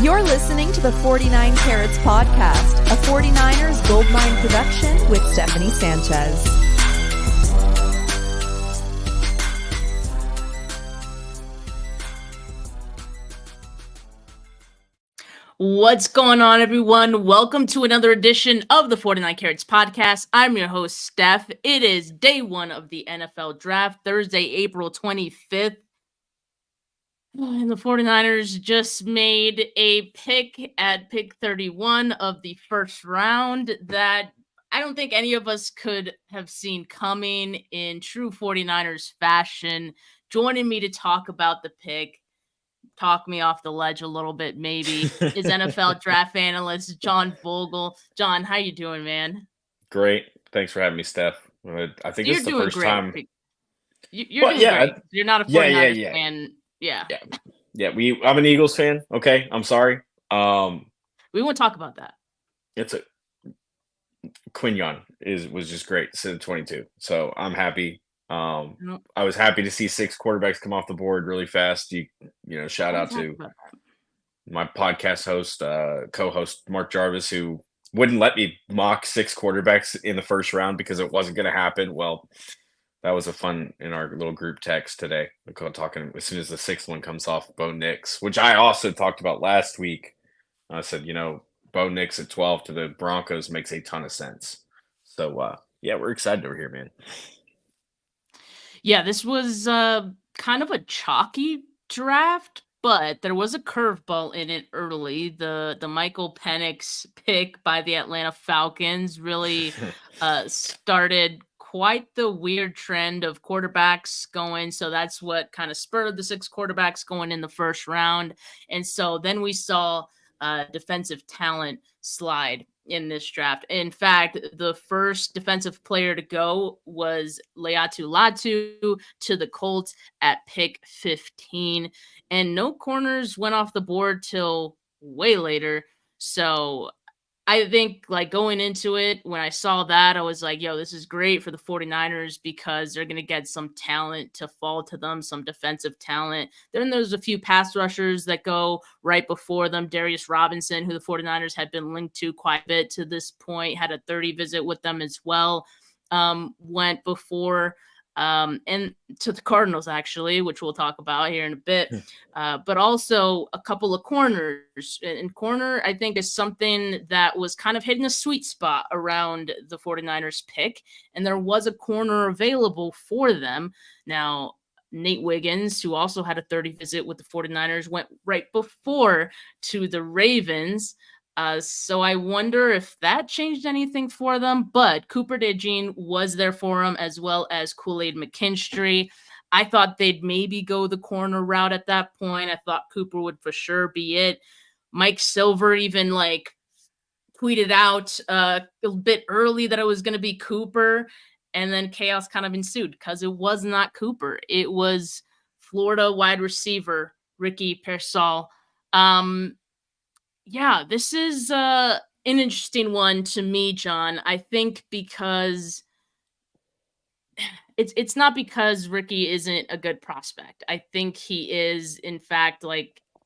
You're listening to the 49 Carats Podcast, a 49ers Goldmine production with Stephanie Sanchez. What's going on, everyone? Welcome to another edition of the 49 Carats Podcast. I'm your host, Steph. It is day one of the NFL Draft, Thursday, April 25th. And the 49ers just made a pick at pick 31 of the first round that I don't think any of us could have seen coming in true 49ers fashion. Joining me to talk about the pick, talk me off the ledge a little bit, maybe, is NFL draft analyst John Vogel. John, how you doing, man? Great. Thanks for having me, Steph. I think this is the first time. You're doing great. You're not a 49ers fan. Yeah. I'm an Eagles fan. Okay, I'm sorry. We won't talk about that. Quinyon was just great to sit at 22. So I'm happy. I was happy to see 6 quarterbacks come off the board really fast. Shout out to my podcast host, co-host Mark Jarvis, who wouldn't let me mock 6 quarterbacks in the first round because it wasn't going to happen. Well, that was a fun in our little group text today. We're talking as soon as the 6th one comes off, Bo Nix, which I also talked about last week. I said, Bo Nix at 12 to the Broncos makes a ton of sense. So, we're excited over here, man. Yeah, this was kind of a chalky draft, but there was a curveball in it early. The Michael Penix pick by the Atlanta Falcons really started quite the weird trend of quarterbacks going. So that's what kind of spurred the 6 quarterbacks going in the first round. And so then we saw defensive talent slide in this draft. In fact, the first defensive player to go was Laiatu Latu to the Colts at pick 15. And no corners went off the board till way later. So I think going into it, when I saw that, I was like, yo, this is great for the 49ers because they're going to get some talent to fall to them, some defensive talent. Then there's a few pass rushers that go right before them. Darius Robinson, who the 49ers had been linked to quite a bit to this point, had a 30 visit with them as well, went before and to the Cardinals, actually, which we'll talk about here in a bit, but also a couple of corners. And corner, I think, is something that was kind of hitting a sweet spot around the 49ers pick, and there was a corner available for them. Now, Nate Wiggins, who also had a 30 visit with the 49ers, went right before to the Ravens. So I wonder if that changed anything for them, but Cooper DeJean was there for him, as well as Kool-Aid McKinstry. I thought they'd maybe go the corner route at that point. I thought Cooper would for sure be it. Mike Silver even tweeted out a bit early that it was going to be Cooper, and then chaos kind of ensued because it was not Cooper. It was Florida wide receiver Ricky Pearsall. Yeah, this is an interesting one to me, John. I think because it's not because Ricky isn't a good prospect. I think he is, in fact,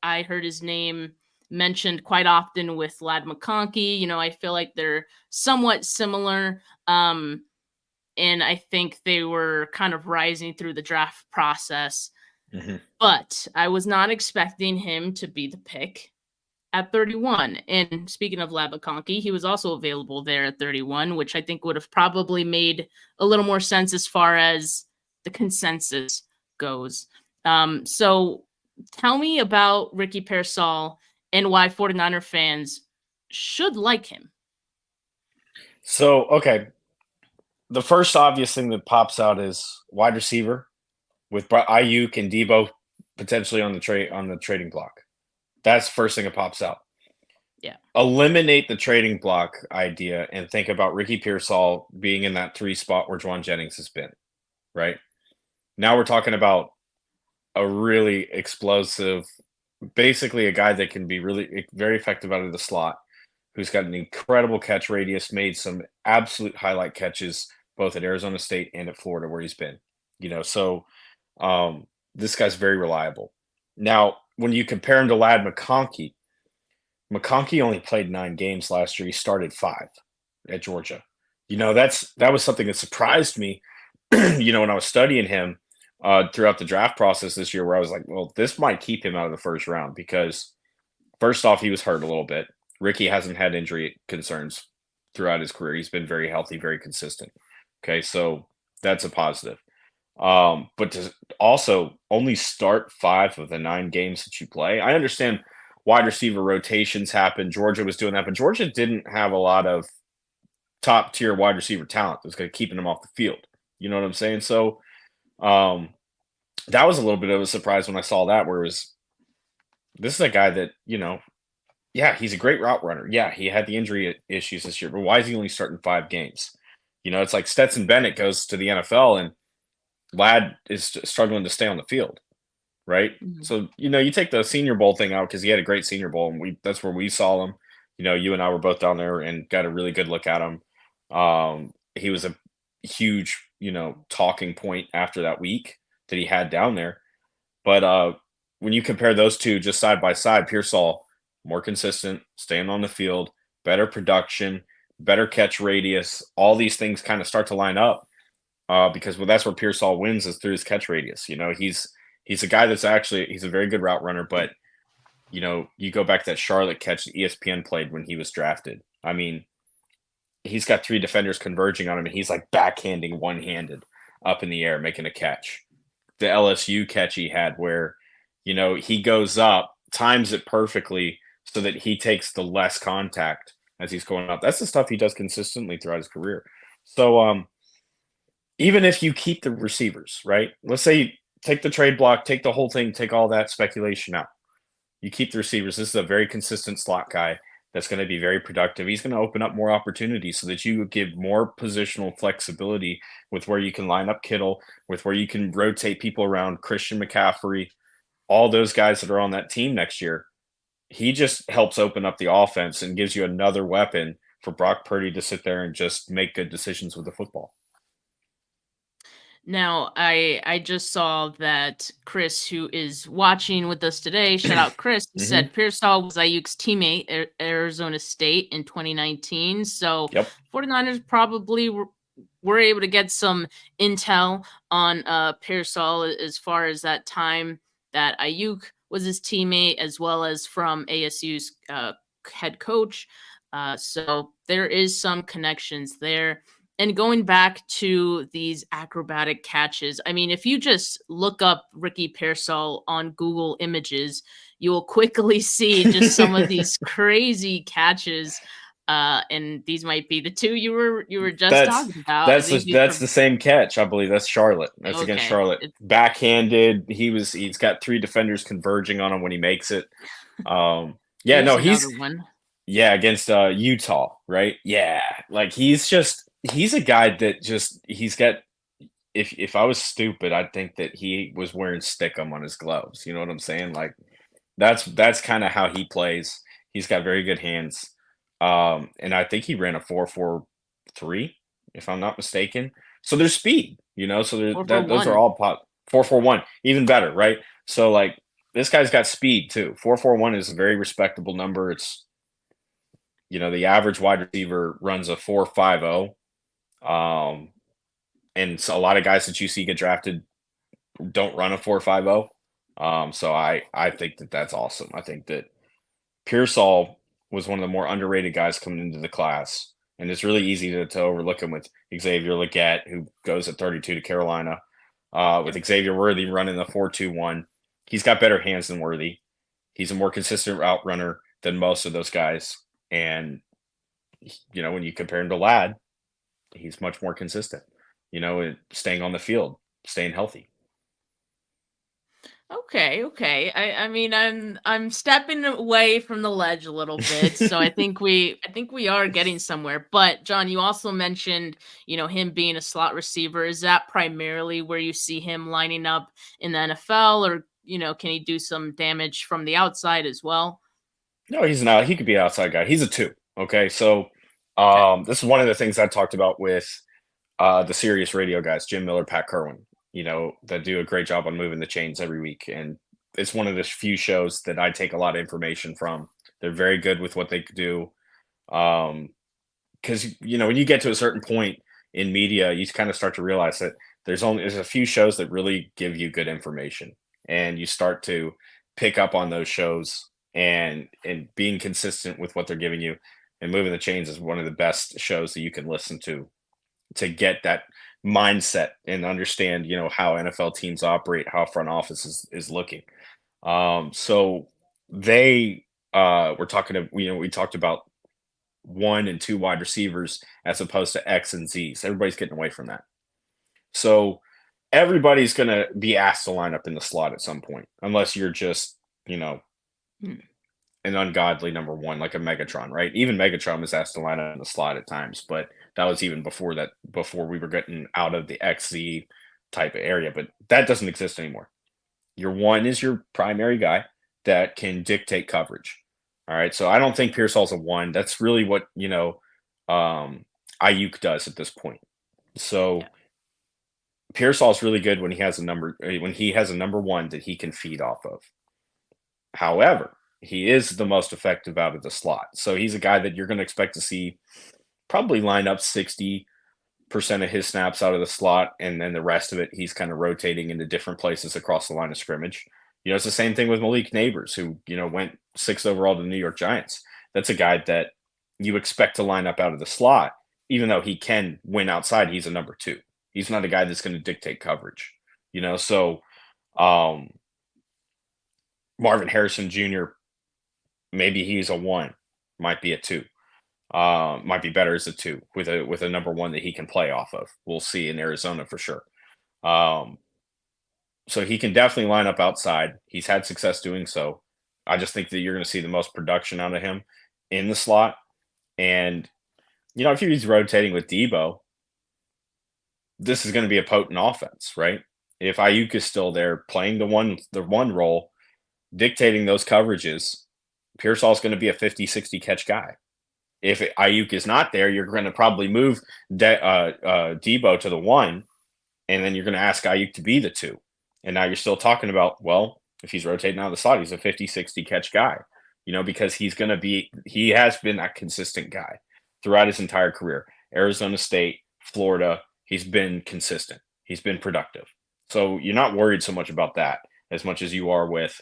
I heard his name mentioned quite often with Ladd McConkey. I feel like they're somewhat similar. And I think they were kind of rising through the draft process. Mm-hmm. But I was not expecting him to be the pick at 31. And speaking of Ladd McConkey, he was also available there at 31, which I think would have probably made a little more sense as far as the consensus goes. So tell me about Ricky Pearsall and why 49er fans should like him. So, okay. The first obvious thing that pops out is wide receiver with Aiyuk and Deebo potentially on the trading block. That's the first thing that pops out. Yeah. Eliminate the trading block idea and think about Ricky Pearsall being in that 3 spot where Juwan Jennings has been, right? Now we're talking about a really explosive, basically a guy that can be really very effective out of the slot, who's got an incredible catch radius, made some absolute highlight catches both at Arizona State and at Florida where he's been. So this guy's very reliable. Now, when you compare him to Ladd McConkey, McConkey only played 9 games last year. He started 5 at Georgia. That was something that surprised me, when I was studying him throughout the draft process this year, where I was like, well, this might keep him out of the first round because first off, he was hurt a little bit. Ricky hasn't had injury concerns throughout his career. He's been very healthy, very consistent. Okay, so that's a positive. But to also only start 5 of the 9 games that you play, I understand wide receiver rotations happen. Georgia was doing that, but Georgia didn't have a lot of top tier wide receiver talent that's going to keeping them off the field. You know what I'm saying? So that was a little bit of a surprise when I saw that, where it was, this is a guy that, yeah, he's a great route runner. Yeah, he had the injury issues this year, but why is he only starting 5 games? It's like Stetson Bennett goes to the NFL and Ladd is struggling to stay on the field, right? Mhm. So, you take the Senior Bowl thing out because he had a great Senior Bowl, and that's where we saw him. You and I were both down there and got a really good look at him. He was a huge, talking point after that week that he had down there. But when you compare those two just side by side, Pearsall, more consistent, staying on the field, better production, better catch radius, all these things kind of start to line up because that's where Pearsall wins, is through his catch radius. He's a guy that's he's a very good route runner, but you go back to that Charlotte catch that ESPN played when he was drafted. I mean, he's got 3 defenders converging on him, and he's like backhanding one-handed up in the air, making a catch. The LSU catch he had where, he goes up, times it perfectly so that he takes the less contact as he's going up. That's the stuff he does consistently throughout his career. So even if you keep the receivers, right? Let's say you take the trade block, take the whole thing, take all that speculation out. You keep the receivers. This is a very consistent slot guy that's going to be very productive. He's going to open up more opportunities so that you give more positional flexibility with where you can line up Kittle, with where you can rotate people around, Christian McCaffrey, all those guys that are on that team next year. He just helps open up the offense and gives you another weapon for Brock Purdy to sit there and just make good decisions with the football. Now, I just saw that Chris, who is watching with us today, shout out Chris, he said Pearsall was Aiyuk's teammate at Arizona State in 2019. So Yep. 49ers probably were able to get some intel on Pearsall as far as that time that Aiyuk was his teammate, as well as from ASU's head coach. So there is some connections there. And going back to these acrobatic catches, I mean, if you just look up Ricky Pearsall on Google Images, you will quickly see just some of these crazy catches. And these might be the 2 you were just talking about. That's the same catch, I believe. That's Charlotte. That's against Charlotte. Backhanded. He's got 3 defenders converging on him when he makes it. Yeah, against Utah, right? Yeah, like he's a guy that he's got. If I was stupid, I'd think that he was wearing stickum on his gloves. You know what I'm saying? Like that's kind of how he plays. He's got very good hands, and I think he ran a 4.43, if I'm not mistaken. So there's speed, So those are all 4.41, even better, right? So like this guy's got speed too. 4.41 is a very respectable number. It's the average wide receiver runs a 4.50. And so a lot of guys that you see get drafted don't run a 4.50. So I think that's awesome. I think that Pearsall was one of the more underrated guys coming into the class, and it's really easy to overlook him with Xavier Legette, who goes at 32 to Carolina, with Xavier Worthy running the 4.21. He's got better hands than Worthy. He's a more consistent route runner than most of those guys. And, when you compare him to Ladd, he's much more consistent, staying on the field, staying healthy. Okay. I mean, I'm stepping away from the ledge a little bit, so I think we are getting somewhere. But John, you also mentioned, him being a slot receiver. Is that primarily where you see him lining up in the NFL, or can he do some damage from the outside as well? No, he's not. He could be an outside guy. He's a 2. Okay, so this is one of the things I talked about with the Sirius radio guys, Jim Miller, Pat Kerwin, that do a great job on moving the chains every week. And it's one of the few shows that I take a lot of information from They're very good with what they do. Because when you get to a certain point in media, you kind of start to realize that there's a few shows that really give you good information, and you start to pick up on those shows and being consistent with what they're giving you. And Moving the Chains is one of the best shows that you can listen to get that mindset and understand, how NFL teams operate, how front office is looking. So they were talking to, we talked about 1 and 2 wide receivers as opposed to X and Z's. Everybody's getting away from that. So everybody's going to be asked to line up in the slot at some point, unless you're just, an ungodly number one, like a Megatron, right? Even Megatron was asked to line up in the slot at times, but that was even before we were getting out of the XZ type of area. But that doesn't exist anymore. Your one is your primary guy that can dictate coverage. All right. So I don't think Pearsall's a one. That's really what, Aiyuk does at this point. So Yeah. Pearsall's really good when he has a number one that he can feed off of. However, he is the most effective out of the slot. So he's a guy that you're going to expect to see probably line up 60% of his snaps out of the slot, and then the rest of it he's kind of rotating into different places across the line of scrimmage. It's the same thing with Malik Neighbors, who went 6th overall to the New York Giants. That's a guy that you expect to line up out of the slot, even though he can win outside. He's a number 2. He's not a guy that's going to dictate coverage. So Marvin Harrison Jr., maybe he's a 1, might be a 2. Might be better as a 2 with a number 1 that he can play off of. We'll see in Arizona for sure. So he can definitely line up outside. He's had success doing so. I just think that you're going to see the most production out of him in the slot. And if he's rotating with Deebo, this is going to be a potent offense, right? If Aiyuk is still there playing the one role, dictating those coverages, Pearsall's going to be a 50, 60 catch guy. If Aiyuk is not there, you're going to probably move Deebo to the 1, and then you're going to ask Aiyuk to be the 2. And now you're still talking about, well, if he's rotating out of the slot, he's a 50, 60 catch guy, because he has been that consistent guy throughout his entire career. Arizona State, Florida, he's been consistent. He's been productive. So you're not worried so much about that as much as you are with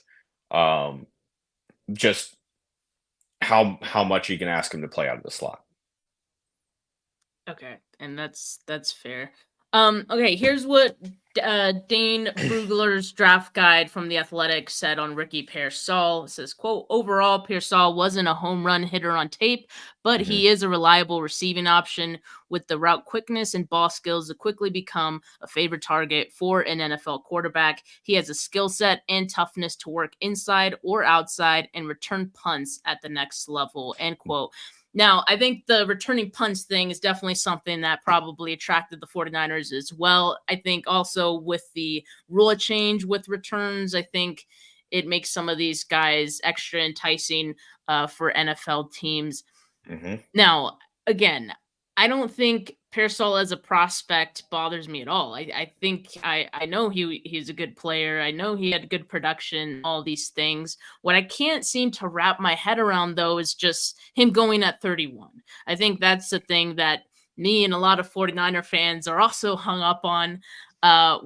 just how much you can ask him to play out of the slot. Okay, and that's fair. Okay, here's what Dane Brugler's draft guide from The Athletic said on Ricky Pearsall. It says, quote, overall, Pearsall wasn't a home run hitter on tape, but he is a reliable receiving option with the route quickness and ball skills to quickly become a favorite target for an NFL quarterback. He has a skill set and toughness to work inside or outside and return punts at the next level, end quote. Now, I think the returning punts thing is definitely something that probably attracted the 49ers as well. I think also with the rule change with returns, I think it makes some of these guys extra enticing for NFL teams. Now, again, I don't think Pearsall as a prospect bothers me at all. I think I know he's a good player. I know he had good production, all these things. What I can't seem to wrap my head around, though, is just him going at 31. I think that's the thing that me and a lot of 49er fans are also hung up on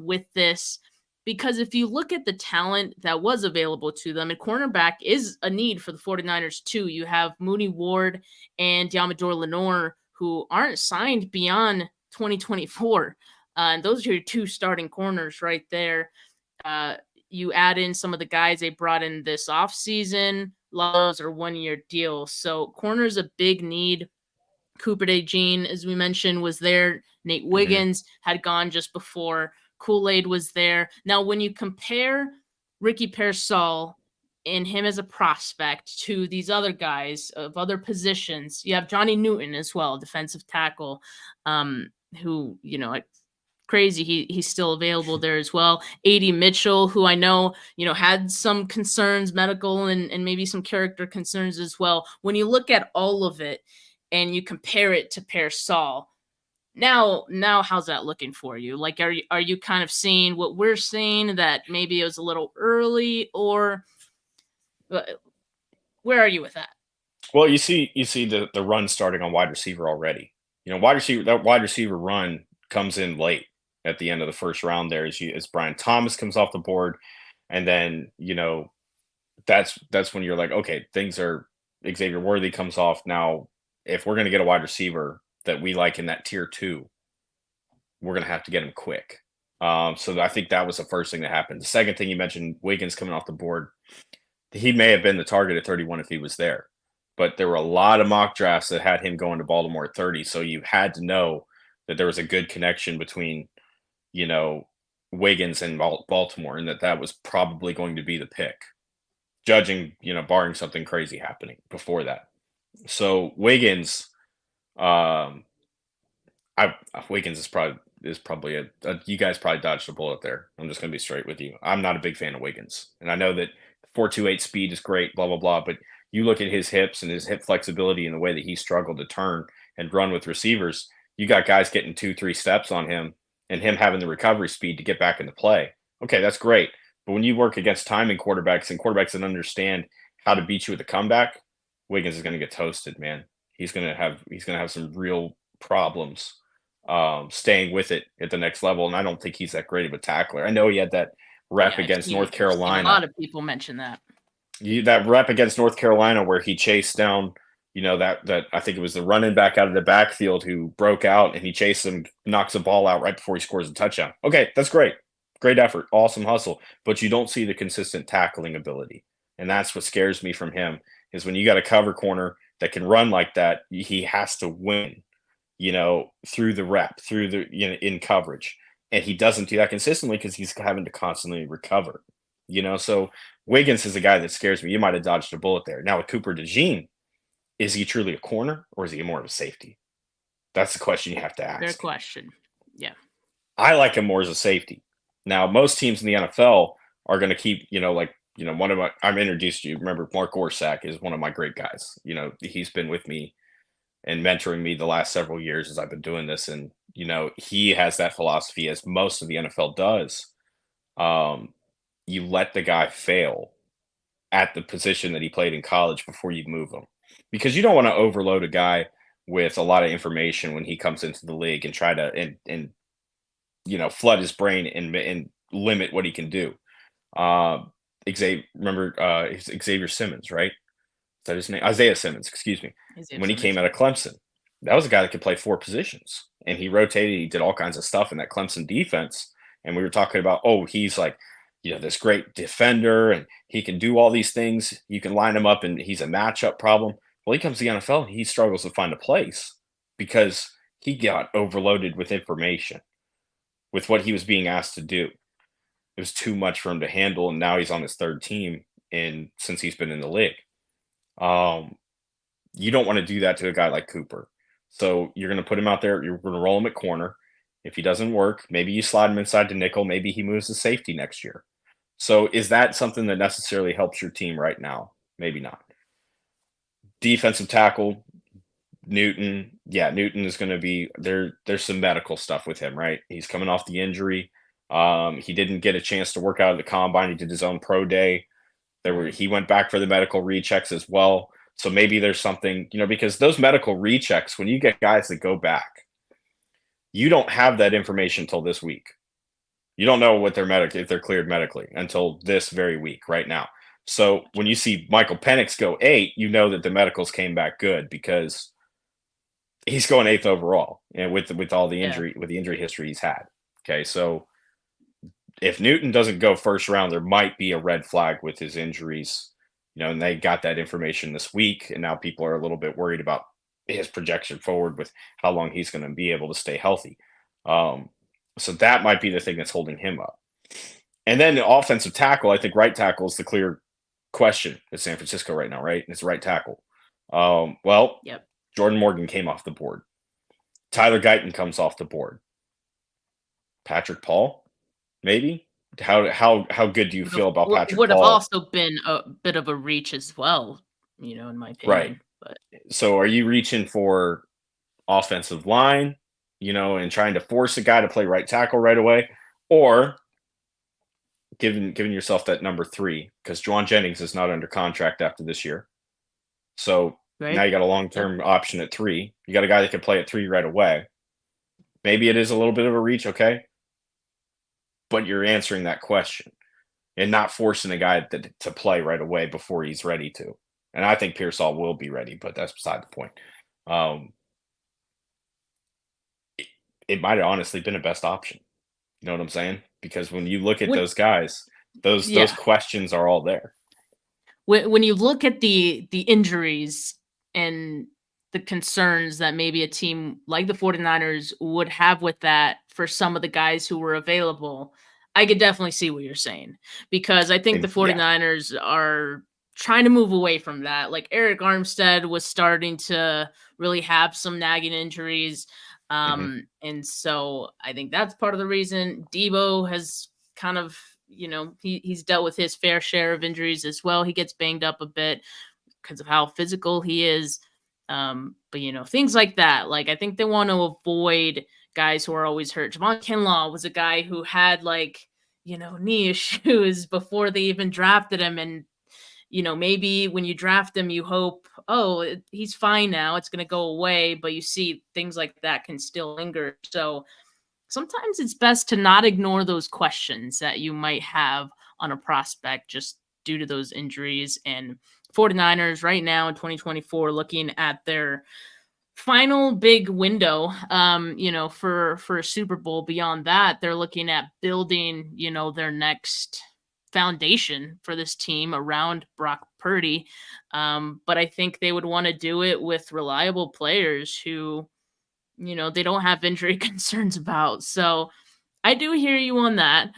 with this. Because if you look at the talent that was available to them, and cornerback is a need for the 49ers too. You have Mooney Ward and Diamador Lenore, who aren't signed beyond 2024. And those are your 2 starting corners right there. You add in some of the guys they brought in this offseason. A lot of those are 1-year deals. So corner's a big need. Cooper DeJean, as we mentioned, was there. Nate Wiggins had gone just before. Kool-Aid was there. Now, when you compare Ricky Pearsall and him as a prospect to these other guys of other positions, you have Johnny Newton as well, defensive tackle, who, crazy. He's still available there as well. A.D. Mitchell, who I know, had some concerns, medical and maybe some character concerns as well. When you look at all of it and you compare it to Pearsall, now how's that looking for you? Like, are you kind of seeing what we're seeing, that maybe it was a little early, or where are you with that? Well, you see the run starting on wide receiver already. That wide receiver run comes in late at the end of the first round there as Brian Thomas comes off the board, and then, that's when you're like, okay, things are Xavier Worthy comes off. Now, if we're gonna get a wide receiver that we like in that tier 2, we're gonna have to get him quick. So I think that was the first thing that happened. The second thing you mentioned, Wiggins coming off the board, he may have been the target at 31 if he was there. But there were a lot of mock drafts that had him going to Baltimore at 30. So you had to know that there was a good connection between, you know, Wiggins and Baltimore, and that was probably going to be the pick, judging, barring something crazy happening before that. So Wiggins, um, Wiggins is probably you guys probably dodged a bullet there. I'm just gonna be straight with you. I'm not a big fan of Wiggins, and I know that 4.28 speed is great, blah blah blah. But you look at his hips and his hip flexibility and the way that he struggled to turn and run with receivers. You got guys getting 2-3 steps on him, and him having the recovery speed to get back into play. Okay, that's great. But when you work against timing quarterbacks and quarterbacks that understand how to beat you with a comeback, Wiggins is going to get toasted, man. He's going to have some real problems staying with it at the next level. And I don't think he's that great of a tackler. I know he had that rep against North Carolina. A lot of people mention that. That rep against North Carolina where he chased down, that I think it was the running back out of the backfield who broke out, and he chased him, knocks the ball out right before he scores a touchdown. Okay, that's great. Great effort. Awesome hustle. But you don't see the consistent tackling ability. And that's what scares me from him, is when you got a cover corner that can run like that, he has to win, through the rep, through the, in coverage. And he doesn't do that consistently because he's having to constantly recover, So Wiggins is a guy that scares me. You might have dodged a bullet there. Now with Cooper DeJean, is he truly a corner or is he more of a safety? That's the question you have to ask. Fair question. Yeah. I like him more as a safety. Now, most teams in the NFL are going to keep, I'm introduced to you. Remember, Mark Orsak is one of my great guys. He's been with me and mentoring me the last several years as I've been doing this. And, he has that philosophy, as most of the NFL does. You let the guy fail at the position that he played in college before you move him, because you don't want to overload a guy with a lot of information when he comes into the league and try to and flood his brain and limit what he can do. Xavier Simmons, right? Is that his name? Isaiah Simmons, excuse me. When he came out of Clemson, that was a guy that could play 4 positions, and he rotated. He did all kinds of stuff in that Clemson defense. And we were talking about, he's like, this great defender, and he can do all these things. You can line him up, and he's a matchup problem. Well, he comes to the NFL, and he struggles to find a place because he got overloaded with information with what he was being asked to do. It was too much for him to handle, and now he's on his 3rd team since he's been in the league. You don't want to do that to a guy like Cooper. So you're going to put him out there. You're going to roll him at corner. If he doesn't work, maybe you slide him inside to nickel. Maybe he moves to safety next year. So is that something that necessarily helps your team right now? Maybe not. Defensive tackle, Newton. Yeah, Newton is going to be there. There's some medical stuff with him, right? He's coming off the injury. He didn't get a chance to work out at the combine. He did his own pro day. He went back for the medical rechecks as well. So maybe there's something, because those medical rechecks, when you get guys that go back, you don't have that information until this week. You don't know what if they're cleared medically until this very week right now. So when you see Michael Penix go 8, you know that the medicals came back good because he's going 8th overall, and with all the injury, with the injury history he's had. Okay. So if Newton doesn't go first round, there might be a red flag with his injuries, and they got that information this week. And now people are a little bit worried about his projection forward with how long he's going to be able to stay healthy. So that might be the thing that's holding him up. And then the offensive tackle, I think right tackle is the clear question at San Francisco right now, right? It's right tackle. Yep. Jordan Morgan came off the board. Tyler Guyton comes off the board. Patrick Paul, maybe? How good do you feel about Patrick Paul? Would have also been a bit of a reach as well, in my opinion. Right. But so are you reaching for offensive line, and trying to force a guy to play right tackle right away, or giving yourself that number 3, because Juwan Jennings is not under contract after this year. So right? Now you got a long-term option at 3. You got a guy that can play at 3 right away. Maybe it is a little bit of a reach, okay? But you're answering that question and not forcing a guy to play right away before he's ready to. And I think Pearsall will be ready, but that's beside the point. It might have honestly been a best option. You know what I'm saying? Because when you look at those guys, those questions are all there. When you look at the injuries and the concerns that maybe a team like the 49ers would have with that for some of the guys who were available, I could definitely see what you're saying, because I think the 49ers are trying to move away from that. Like Eric Armstead was starting to really have some nagging injuries. And so I think that's part of the reason. Deebo has kind of, he's dealt with his fair share of injuries as well. He gets banged up a bit because of how physical he is. But things like that. Like, I think they want to avoid guys who are always hurt. Javon Kinlaw was a guy who had knee issues before they even drafted him. And, maybe when you draft him, you hope, he's fine now, it's going to go away. But you see things like that can still linger. So sometimes it's best to not ignore those questions that you might have on a prospect just due to those injuries. And 49ers right now in 2024, looking at their final big window, for a Super Bowl. Beyond that, they're looking at building, their next foundation for this team around Brock Purdy. But I think they would want to do it with reliable players who, they don't have injury concerns about. So I do hear you on that.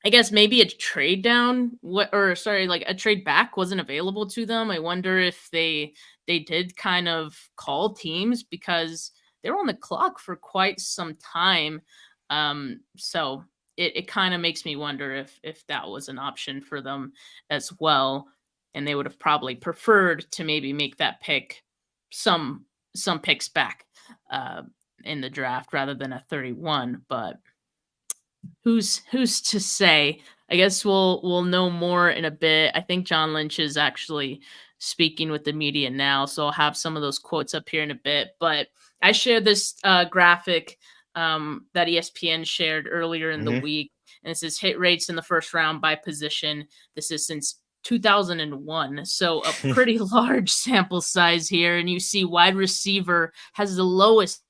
I guess maybe a trade down, a trade back wasn't available to them. I wonder if they did kind of call teams, because they were on the clock for quite some time. So it kind of makes me wonder if that was an option for them as well. And they would have probably preferred to maybe make that pick some picks back in the draft rather than a 31. But who's to say? I guess we'll know more in a bit. I think John Lynch is actually speaking with the media now, so I'll have some of those quotes up here in a bit. But I shared this graphic that ESPN shared earlier in the week, and it says hit rates in the first round by position. This is since 2001, so a pretty large sample size here. And you see wide receiver has the lowest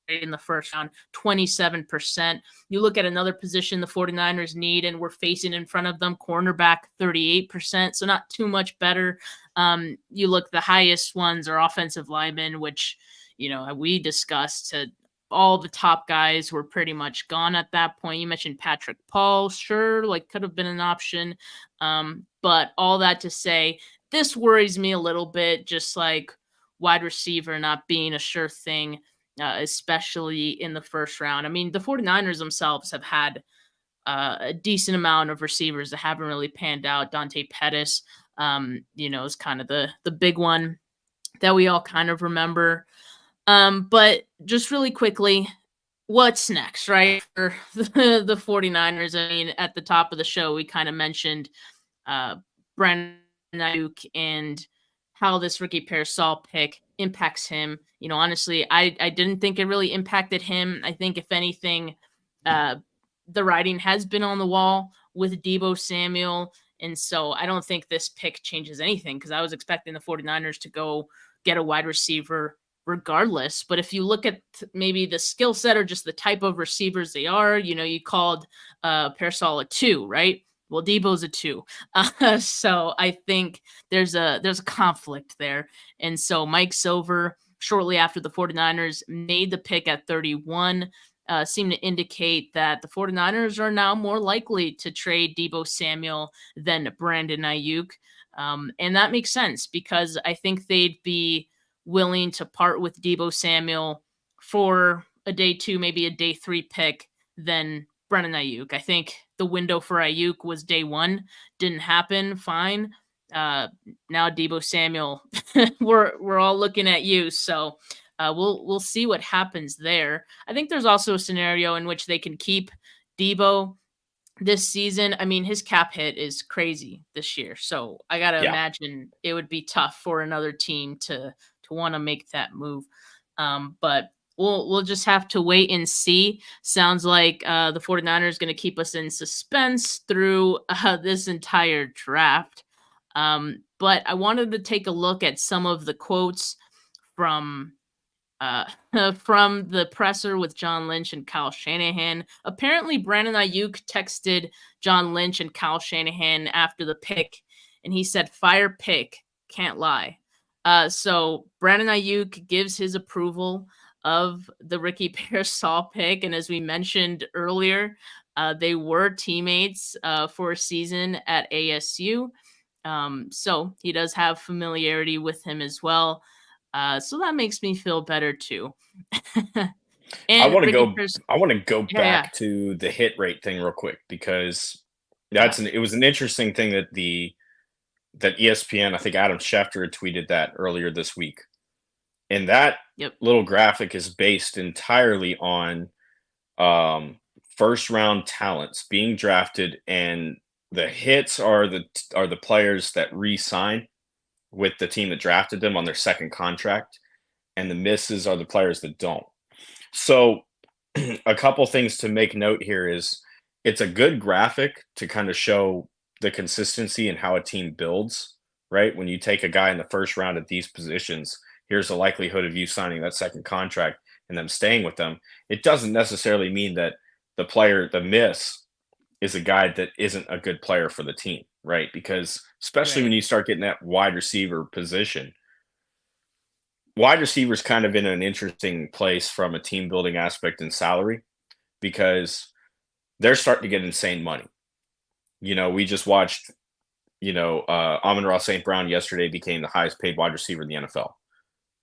in the first round, 27%. You look at another position the 49ers need and we're facing in front of them, cornerback, 38%, so not too much better. You look, the highest ones are offensive linemen, which we discussed. All the top guys were pretty much gone at that point. You mentioned Patrick Paul, sure, could have been an option. But all that to say, this worries me a little bit, just like wide receiver not being a sure thing, especially in the first round. I mean, the 49ers themselves have had a decent amount of receivers that haven't really panned out. Dante Pettis, is kind of the big one that we all kind of remember. But just really quickly, what's next, right? For the 49ers. I mean, at the top of the show, we kind of mentioned Brandon Aiyuk and how this Ricky Pearsall pick impacts him. Honestly, I didn't think it really impacted him. I think if anything, the writing has been on the wall with Deebo Samuel. And so I don't think this pick changes anything, because I was expecting the 49ers to go get a wide receiver regardless. But if you look at maybe the skill set or just the type of receivers they are, you called Pearsall a 2, right? Well, Deebo's a 2. So I think there's a conflict there. And so Mike Silver, shortly after the 49ers made the pick at 31, seemed to indicate that the 49ers are now more likely to trade Deebo Samuel than Brandon Aiyuk. And that makes sense, because I think they'd be willing to part with Deebo Samuel for a day 2, maybe a day 3 pick than Brandon Aiyuk. I think the window for Aiyuk was day 1. Didn't happen. Fine. Now Deebo Samuel, we're all looking at you. So we'll see what happens there. I think there's also a scenario in which they can keep Deebo this season, I mean, his cap hit is crazy this year. So I gotta imagine it would be tough for another team to want to make that move. But we'll just have to wait and see. Sounds like the 49ers going to keep us in suspense through this entire draft. But I wanted to take a look at some of the quotes from uh, from the presser with John Lynch and Kyle Shanahan. Apparently, Brandon Aiyuk texted John Lynch and Kyle Shanahan after the pick, and he said, "Fire pick, can't lie." So Brandon Aiyuk gives his approval of the Ricky Pearsall pick, and as we mentioned earlier, they were teammates for a season at ASU. So he does have familiarity with him as well. So that makes me feel better too. I want to go back yeah. to the hit rate thing real quick because it was an interesting thing that that ESPN, I think Adam Schefter had tweeted that earlier this week. And that little graphic is based entirely on first round talents being drafted, and the hits are the players that re-sign with the team that drafted them on their second contract, and the misses are the players that don't. So a couple things to make note here is it's a good graphic to kind of show the consistency and how a team builds, right? When you take a guy in the first round at these positions, here's the likelihood of you signing that second contract and them staying with them. It doesn't necessarily mean that the miss is a guy that isn't a good player for the team, right? Because especially when you start getting that wide receiver position, wide receivers kind of in an interesting place from a team building aspect and salary because they're starting to get insane money. We just watched, Amon-Ra St. Brown yesterday became the highest paid wide receiver in the NFL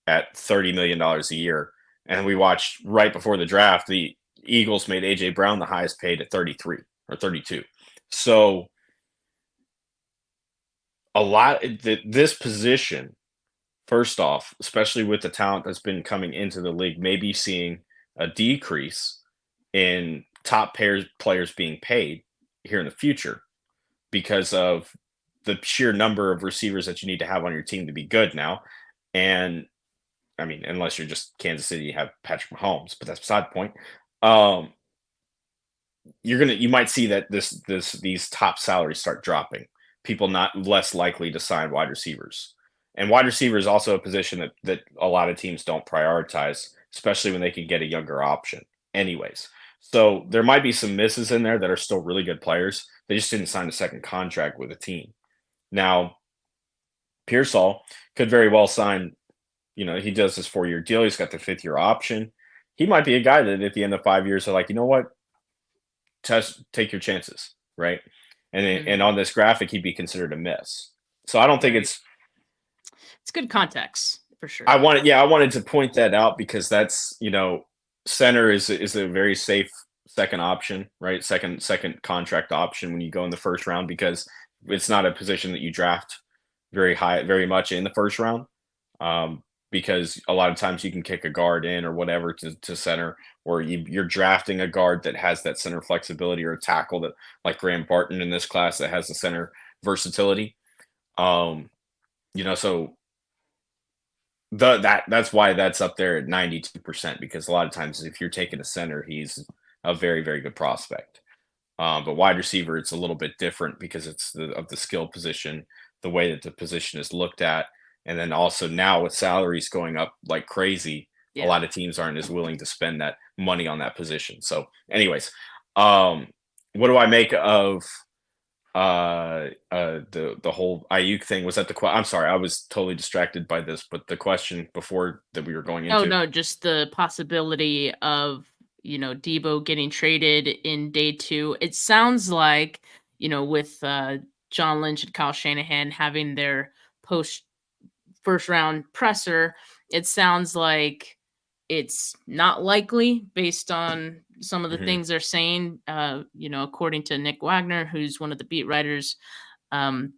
at $30 million a year. And we watched right before the draft, the Eagles made A.J. Brown the highest paid at 33 or 32. So this position, first off, especially with the talent that's been coming into the league, maybe seeing a decrease in top players being paid here in the future because of the sheer number of receivers that you need to have on your team to be good now. And I mean, unless you're just Kansas City, you have Patrick Mahomes, but that's beside the point. You might see that these top salaries start dropping. People not less likely to sign wide receivers. And wide receiver is also a position that a lot of teams don't prioritize, especially when they can get a younger option. Anyways, so there might be some misses in there that are still really good players. They just didn't sign a second contract with a team. Now, Pearsall could very well sign, he does this 4-year deal. He's got the 5th-year option. He might be a guy that at the end of 5 years are like, you know what? Take your chances, right? And on this graphic, he'd be considered a miss. So I don't think it's good context for sure. I wanted to point that out because that's, center is a very safe second option, right? Second contract option when you go in the first round because it's not a position that you draft very much in the first round. Because a lot of times you can kick a guard in or whatever to center, or you're drafting a guard that has that center flexibility or a tackle that like Graham Barton in this class that has the center versatility. So that's why that's up there at 92% because a lot of times if you're taking a center, he's a very, very good prospect. But wide receiver, it's a little bit different because it's of the skill position, the way that the position is looked at. And then also now with salaries going up like crazy, a lot of teams aren't as willing to spend that money on that position. So anyways, what do I make of the whole Aiyuk thing? Was that I'm sorry, I was totally distracted by this, but the question before that we were going into. Oh no, just the possibility of, Deebo getting traded in day 2. It sounds like, with John Lynch and Kyle Shanahan having their first round presser, it sounds like it's not likely based on some of the things they're saying, according to Nick Wagner, who's one of the beat writers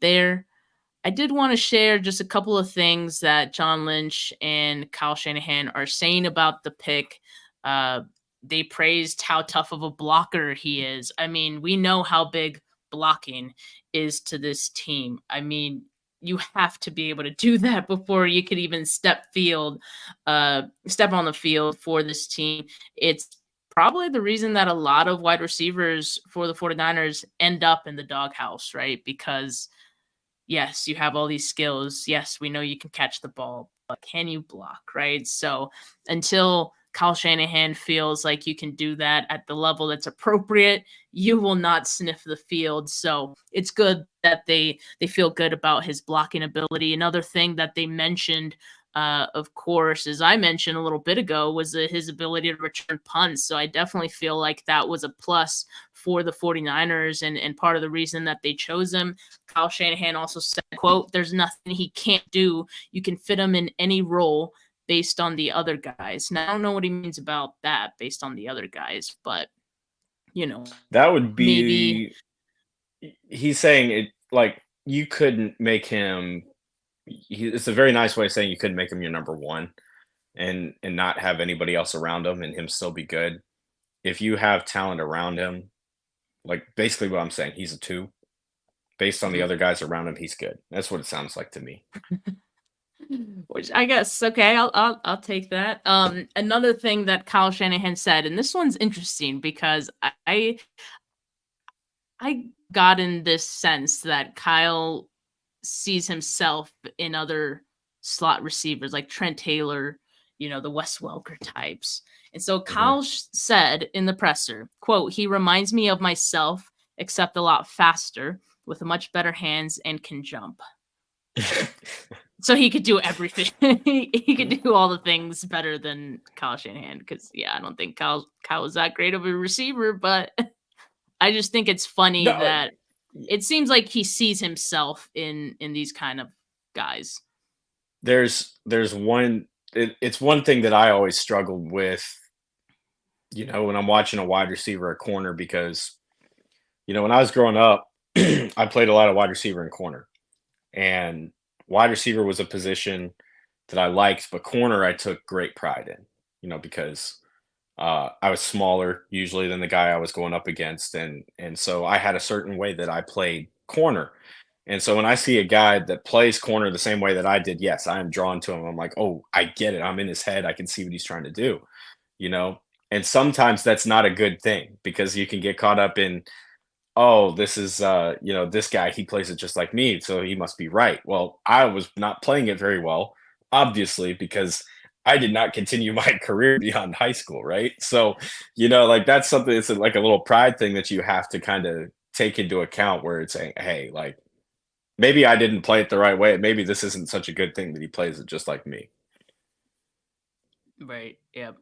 there. I did want to share just a couple of things that John Lynch and Kyle Shanahan are saying about the pick. they praised how tough of a blocker he is. I mean, we know how big blocking is to this team. I mean, you have to be able to do that before you could even step on the field for this team. It's probably the reason that a lot of wide receivers for the 49ers end up in the doghouse, right? Because yes, you have all these skills. Yes, we know you can catch the ball, but can you block, right? So until Kyle Shanahan feels like you can do that at the level that's appropriate, you will not sniff the field. So it's good that they feel good about his blocking ability. Another thing that they mentioned, of course, as I mentioned a little bit ago, was his ability to return punts. So I definitely feel like that was a plus for the 49ers and part of the reason that they chose him. Kyle Shanahan also said, quote, "There's nothing he can't do. You can fit him in any role based on the other guys." Now, I don't know what he means about that based on the other guys, but, that would maybe. be, he's saying it like you couldn't make him, it's a very nice way of saying you couldn't make him your number one and not have anybody else around him and him still be good. If you have talent around him, like basically what I'm saying, he's a two. Based on the other guys around him, he's good. That's what it sounds like to me. Which I guess, okay, I'll take that. Another thing that Kyle Shanahan said, and this one's interesting because I got in this sense that Kyle sees himself in other slot receivers like Trent Taylor, the Wes Welker types. And so Kyle said in the presser, quote, "He reminds me of myself, except a lot faster, with much better hands and can jump." So he could do everything. He could do all the things better than Kyle Shanahan. Because I don't think Kyle was that great of a receiver, but I just think it's funny that it seems like he sees himself in these kind of guys. There's one. It's one thing that I always struggled with. When I'm watching a wide receiver at corner, because when I was growing up, I played a lot of wide receiver and corner, and wide receiver was a position that I liked, but corner I took great pride in, because I was smaller usually than the guy I was going up against, and so I had a certain way that I played corner. And so when I see a guy that plays corner the same way that I did, yes, I am drawn to him. I'm like, oh, I get it. I'm in his head. I can see what he's trying to do, And sometimes that's not a good thing because you can get caught up in, oh, this is this guy, he plays it just like me, so he must be right. Well, I was not playing it very well, obviously, because I did not continue my career beyond high school, right? So, like that's something, it's like a little pride thing that you have to kind of take into account where it's saying, hey, like maybe I didn't play it the right way. Maybe this isn't such a good thing that he plays it just like me. Right. Yep.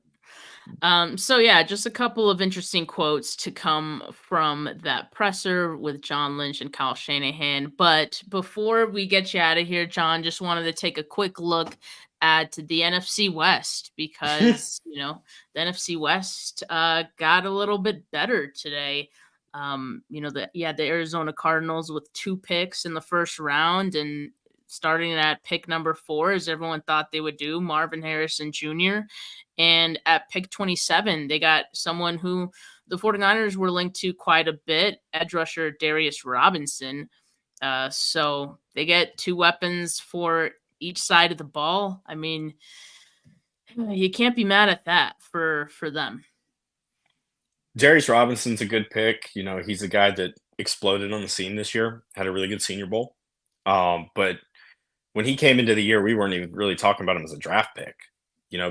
So just a couple of interesting quotes to come from that presser with John Lynch and Kyle Shanahan. But before we get you out of here, John, just wanted to take a quick look at the NFC West because, the NFC West got a little bit better today. The Arizona Cardinals with 2 picks in the first round, and starting at pick number 4, as everyone thought they would do, Marvin Harrison Jr. And at pick 27, they got someone who the 49ers were linked to quite a bit, edge rusher Darius Robinson. So they get 2 weapons for each side of the ball. I mean, you can't be mad at that for them. Darius Robinson's a good pick. He's a guy that exploded on the scene this year, had a really good Senior Bowl. But when he came into the year, we weren't even really talking about him as a draft pick,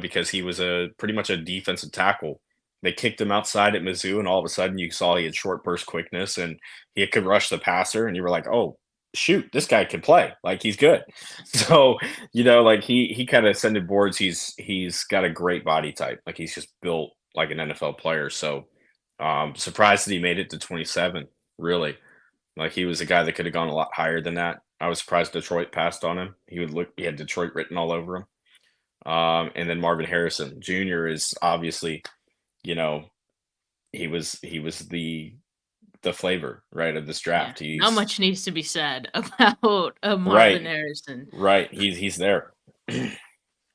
because he was pretty much a defensive tackle. They kicked him outside at Mizzou, and all of a sudden you saw he had short burst quickness and he could rush the passer, and you were like, oh, shoot, this guy can play. Like, he's good. So, like he kind of ascended boards. He's got a great body type. Like, he's just built like an NFL player. So, surprised that he made it to 27, really. Like, he was a guy that could have gone a lot higher than that. I was surprised Detroit passed on him. He had Detroit written all over him. And then Marvin Harrison Jr. is obviously, he was the flavor, right, of this draft. Yeah. Not much needs to be said about Marvin Harrison. Right. He's there.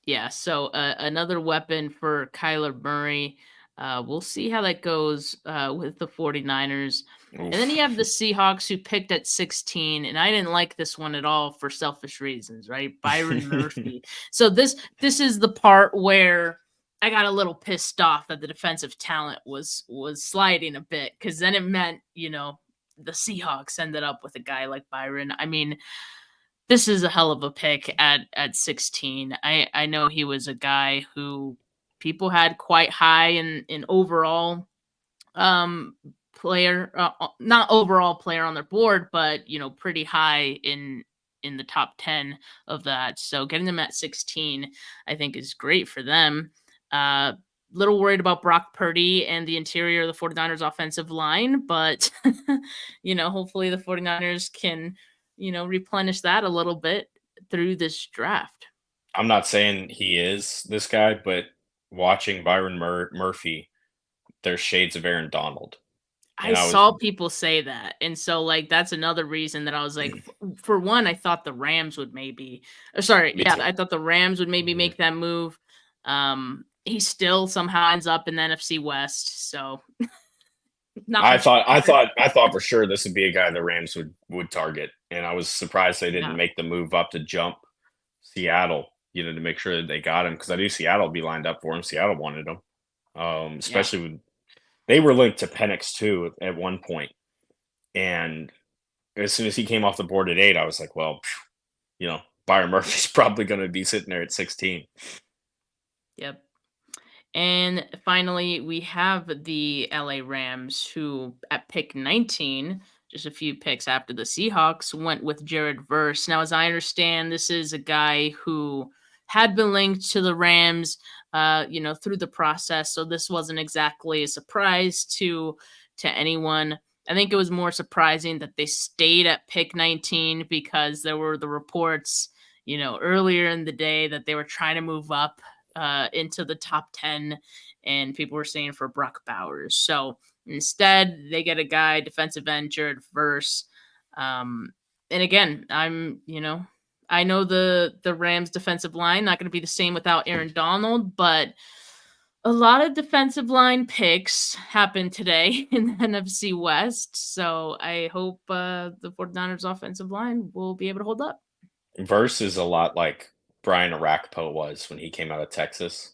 Yeah. So another weapon for Kyler Murray. We'll see how that goes with the 49ers. Oof. And then you have the Seahawks, who picked at 16, and I didn't like this one at all for selfish reasons, right? Byron Murphy. So this is the part where I got a little pissed off that the defensive talent was sliding a bit, because then it meant, the Seahawks ended up with a guy like Byron. I mean, this is a hell of a pick at 16. I know he was a guy who people had quite high in overall player, not overall player on their board, but pretty high in the top 10 of that. So getting them at 16, I think, is great for them. Little worried about Brock Purdy and the interior of the 49ers offensive line, but hopefully the 49ers can replenish that a little bit through this draft. I'm not saying he is this guy, but watching Byron Murphy, there's shades of Aaron Donald. I saw people say that. And so, like, that's another reason that I was like, for one, I thought the Rams would I thought the Rams would maybe make that move. He still somehow ends up in the NFC West. So I thought for sure this would be a guy the Rams would target. And I was surprised they didn't make the move up to jump Seattle, to make sure that they got him, because I knew Seattle would be lined up for him. Seattle wanted him. Especially when they were linked to Penix too at one point. And as soon as he came off the board at 8, I was like, well, Byron Murphy's probably going to be sitting there at 16. Yep. And finally, we have the LA Rams, who at pick 19, just a few picks after the Seahawks, went with Jared Verse. Now, as I understand, this is a guy who had been linked to the Rams, through the process. So this wasn't exactly a surprise to anyone. I think it was more surprising that they stayed at pick 19, because there were the reports, earlier in the day that they were trying to move up into the top 10, and people were saying for Brock Bowers. So instead, they get a guy, defensive end Jared Verse. And again, I know the Rams defensive line not going to be the same without Aaron Donald, but a lot of defensive line picks happened today in the NFC West. So I hope the 49ers offensive line will be able to hold up. Verse is a lot like Brian Arakpo was when he came out of Texas.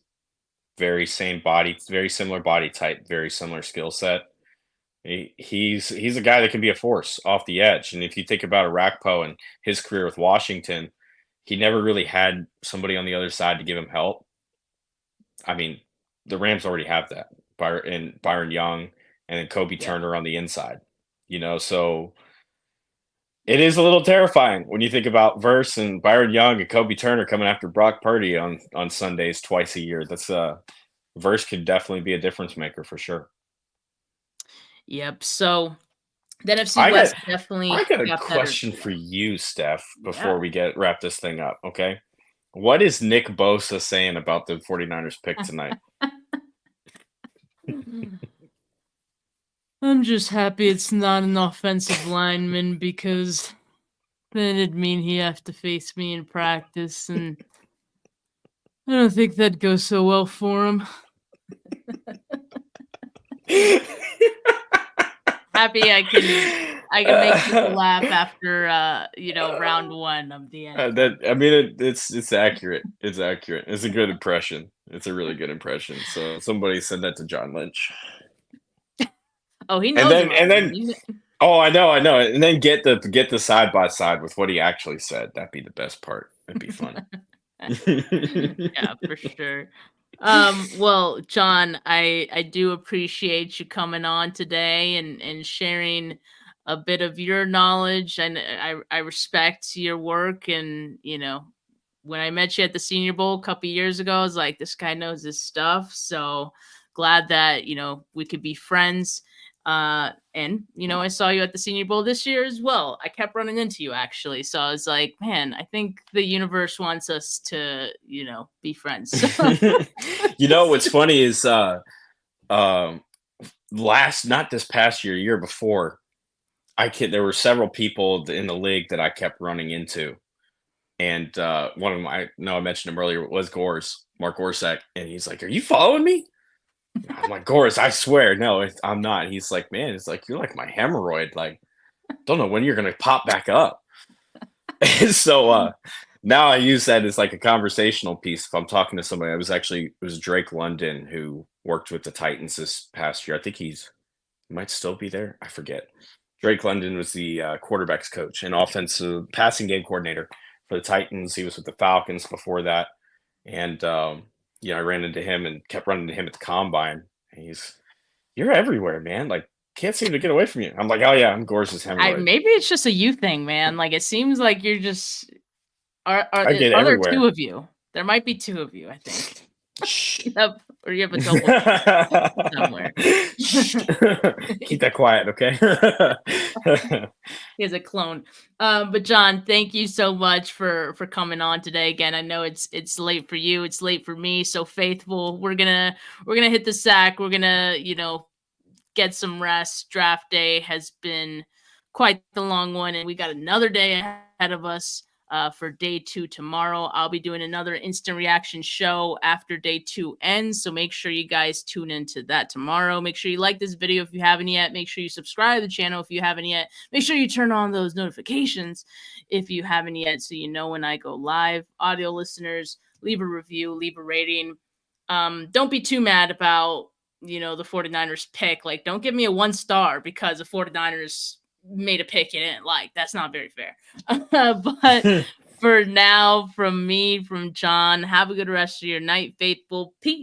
Very similar body type, very similar skill set. He's a guy that can be a force off the edge. And if you think about Arakpo and his career with Washington, he never really had somebody on the other side to give him help. I mean, the Rams already have that. Byron Young and then Kobe Turner on the inside. So it is a little terrifying when you think about Verse and Byron Young and Kobe Turner coming after Brock Purdy on Sundays twice a year. That's Verse could definitely be a difference maker for sure. Yep. So the NFC West definitely. I got a question for you, Steph, before we wrap this thing up. Okay. What is Nick Bosa saying about the 49ers pick tonight? I'm just happy it's not an offensive lineman, because then it'd mean he'd have to face me in practice, and I don't think that'd go so well for him. Happy I can make people laugh after round 1 of the end. It's accurate. It's accurate. It's a good impression. It's a really good impression. So somebody send that to John Lynch. Oh, he knows. Oh, I know. And then get the side by side with what he actually said. That'd be the best part. It'd be fun. Yeah, for sure. Well, John, I do appreciate you coming on today and sharing a bit of your knowledge, and I respect your work. And when I met you at the Senior Bowl a couple years ago, I was like, this guy knows his stuff. So glad that we could be friends. And I saw you at the Senior Bowl this year as well. I kept running into you, actually. So I was like, man, I think the universe wants us to, be friends. What's funny is not this past year before, there were several people in the league that I kept running into. And one of them, I mentioned him earlier, was Mark Gorsak. And he's like, are you following me? I'm like, Gores, I swear, no, I'm not. He's like, man, it's like, you're like my hemorrhoid. Like, don't know when you're going to pop back up. And so now I use that as like a conversational piece. If I'm talking to somebody, it was Drake London who worked with the Titans this past year. I think he might still be there. I forget. Drake London was the quarterbacks coach and offensive passing game coordinator for the Titans. He was with the Falcons before that. And, I ran into him and kept running into him at the combine. And you're everywhere, man. Like, can't seem to get away from you. I'm like, oh yeah, I'm Gores' hemorrhoid. Maybe it's just a you thing, man. Like, it seems like you're just. Are there everywhere. 2 of you? There might be 2 of you, I think. Or you have a double somewhere. Keep that quiet, okay? He has a clone. But John, thank you so much for coming on today. Again, I know it's late for you, it's late for me. So Faithful, we're gonna hit the sack. We're gonna, get some rest. Draft day has been quite the long one, and we got another day ahead of us. For day 2 tomorrow. I'll be doing another instant reaction show after day 2 ends. So make sure you guys tune into that tomorrow. Make sure you like this video if you haven't yet. Make sure you subscribe to the channel if you haven't yet. Make sure you turn on those notifications if you haven't yet, so you know when I go live. Audio listeners, leave a review, leave a rating. Don't be too mad about, the 49ers pick. Like, don't give me a 1 star because the 49ers made a pick you didn't like. That's not very fair. But for now, from me, from John, have a good rest of your night, Faithful. Peace.